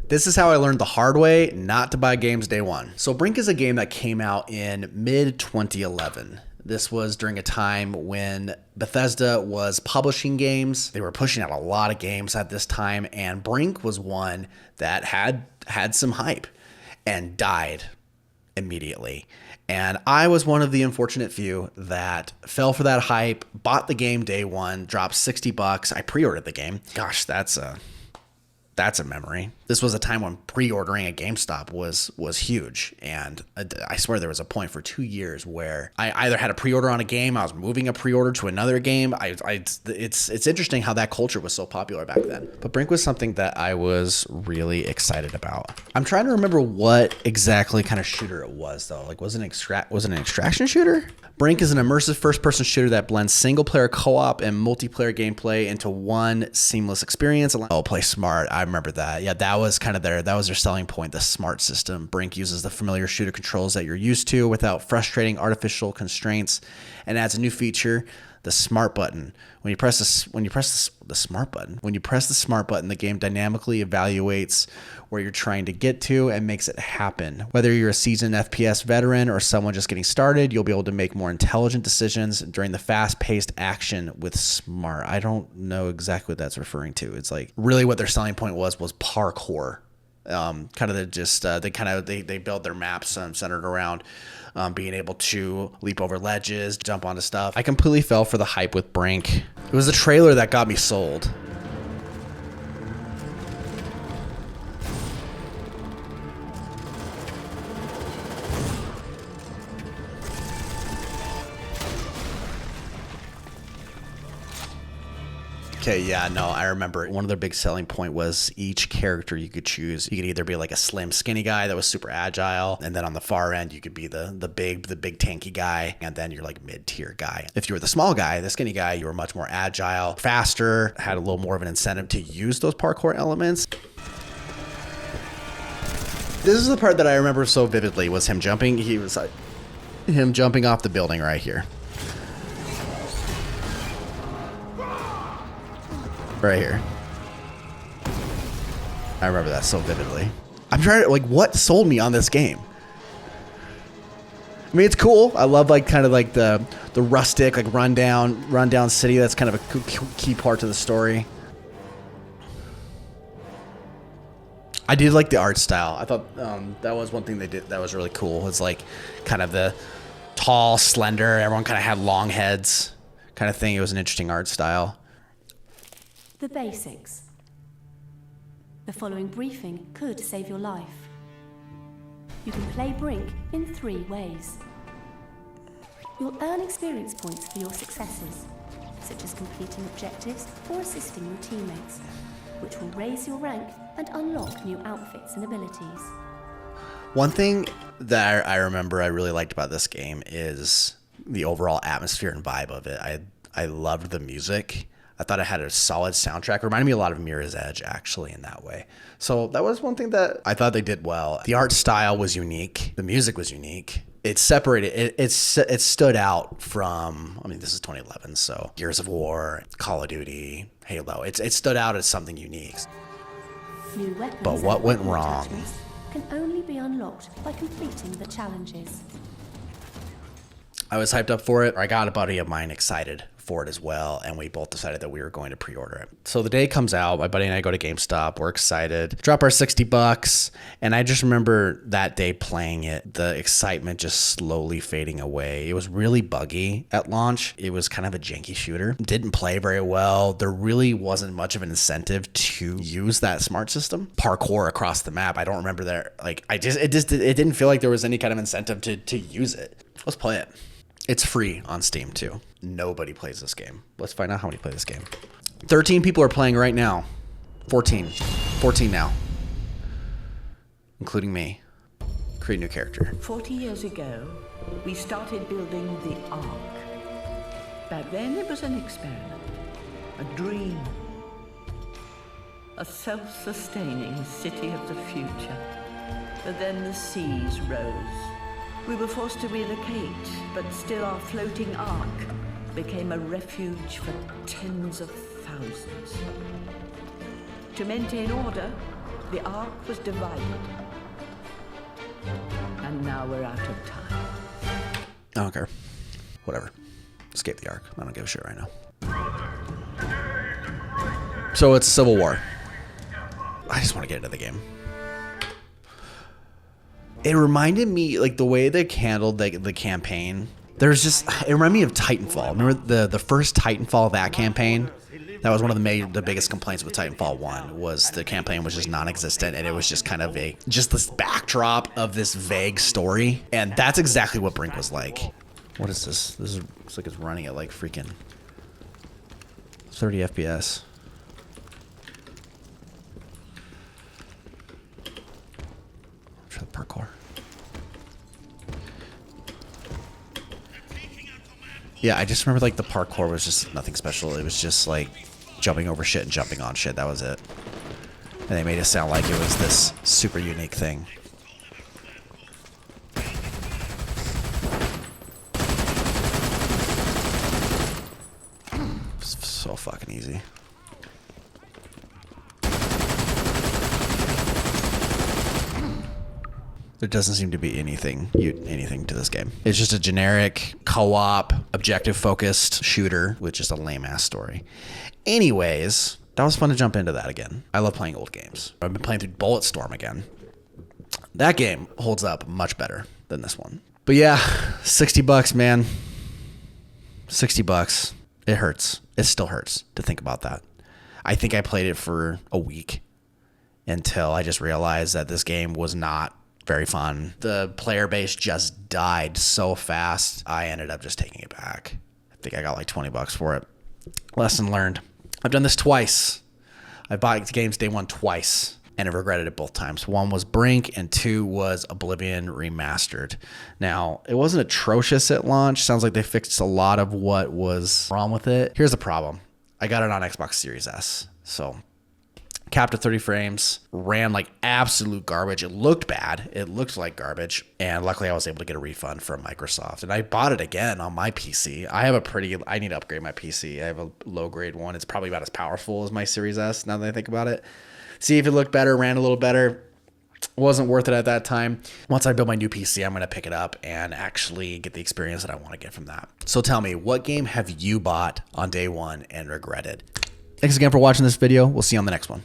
This is how I learned the hard way not to buy games day one. So Brink is a game that came out in mid 2011. This was during a time when Bethesda was publishing games. They were pushing out a lot of games at this time, and Brink was one that had some hype and died immediately. And I was one of the unfortunate few that fell for that hype, bought the game day one, dropped $60. I pre-ordered the game. Gosh, that's a memory. This was a time when pre-ordering at GameStop was huge. And I swear there was a point for 2 years where I either had a pre-order on a game, I was moving a pre-order to another game. It's interesting how that culture was so popular back then. But Brink was something that I was really excited about. I'm trying to remember what exactly kind of shooter it was though. Like was it an extraction shooter? Brink is an immersive first-person shooter that blends single-player co-op and multiplayer gameplay into one seamless experience. Oh, play smart. I remember that. Yeah, that was their selling point, the smart system. Brink uses the familiar shooter controls that you're used to without frustrating artificial constraints, and adds a new feature, the smart button. When you press the smart button, the game dynamically evaluates where you're trying to get to and makes it happen. Whether you're a seasoned FPS veteran or someone just getting started, you'll be able to make more intelligent decisions during the fast-paced action with smart. I don't know exactly what that's referring to. It's like really what their selling point was parkour. They build their maps centered around being able to leap over ledges, jump onto stuff. I completely fell for the hype with Brink. It was the trailer that got me sold. Okay, yeah, no, I remember one of their big selling point was each character you could choose. You could either be like a slim, skinny guy that was super agile, and then on the far end, you could be the big tanky guy, and then you're like mid-tier guy. If you were the small guy, the skinny guy, you were much more agile, faster, had a little more of an incentive to use those parkour elements. This is the part that I remember so vividly was him jumping. Him jumping off the building right here. Right here. I remember that so vividly. I'm trying to, what sold me on this game? I mean, it's cool. I love, the rustic, rundown city. That's kind of a key part to the story. I did like the art style. I thought that was one thing they did that was really cool. It's like kind of the tall, slender, everyone kind of had long heads kind of thing. It was an interesting art style. The basics. The following briefing could save your life. You can play Brink in 3 ways. You'll earn experience points for your successes, such as completing objectives or assisting your teammates, which will raise your rank and unlock new outfits and abilities. One thing that I remember I really liked about this game is the overall atmosphere and vibe of it. I loved the music. I thought it had a solid soundtrack. It reminded me a lot of Mirror's Edge, actually, in that way. So that was one thing that I thought they did well. The art style was unique. The music was unique. It separated. It stood out from, this is 2011, so Gears of War, Call of Duty, Halo. It stood out as something unique. New weapons But what went wrong? Can only be unlocked by completing the challenges. I was hyped up for it. I got a buddy of mine excited for it as well, and we both decided that we were going to pre-order it. So the day comes out, my buddy and I go to GameStop, we're excited, drop our $60, and I just remember that day playing it, the excitement just slowly fading away. It was really buggy at launch. It was kind of a janky shooter. Didn't play very well. There really wasn't much of an incentive to use that smart system. Parkour across the map, I don't remember there. It didn't feel like there was any kind of incentive to use it. Let's play it. It's free on Steam too. Nobody plays this game. Let's find out how many play this game. 13 people are playing right now. 14 now, including me. Create a new character. 40 years ago, we started building the Ark. Back then, it was an experiment, a dream, a self-sustaining city of the future. But then the seas rose. We were forced to relocate, but still our floating Ark became a refuge for tens of thousands. To maintain order, The Ark was divided. And now we're out of time. I don't care. Whatever. Escape the Ark. I don't give a shit right now. So it's Civil War. I just want to get into the game. It reminded me, like, the way they handled the campaign. There's just, it reminded me of Titanfall. Remember the first Titanfall, that campaign? That was one of the biggest complaints with Titanfall 1, was the campaign was just non-existent, and it was just kind of just this backdrop of this vague story. And that's exactly what Brink was like. What is this? It's like it's running at like freaking 30 FPS. Try the parkour. Yeah, I just remember like the parkour was just nothing special. It was just like jumping over shit and jumping on shit. That was it. And they made it sound like it was this super unique thing. It's so fucking easy. There doesn't seem to be anything to this game. It's just a generic co-op, objective-focused shooter with just a lame-ass story. Anyways, that was fun to jump into that again. I love playing old games. I've been playing through Bulletstorm again. That game holds up much better than this one. But yeah, $60, man. $60. It hurts. It still hurts to think about that. I think I played it for a week until I just realized that this game was not very fun. The player base just died so fast. I ended up just taking it back. I think I got like $20 for it. Lesson learned. I've done this twice. I bought games day one twice and I've regretted it both times. One was Brink and two was Oblivion Remastered. Now, it wasn't atrocious at launch. Sounds like they fixed a lot of what was wrong with it. Here's the problem. I got it on Xbox Series S. So capped at 30 frames, ran like absolute garbage. It looked bad. It looked like garbage. And luckily I was able to get a refund from Microsoft. And I bought it again on my PC. I need to upgrade my PC. I have a low grade one. It's probably about as powerful as my Series S now that I think about it. See if it looked better, ran a little better. Wasn't worth it at that time. Once I build my new PC, I'm going to pick it up and actually get the experience that I want to get from that. So tell me, what game have you bought on day one and regretted? Thanks again for watching this video. We'll see you on the next one.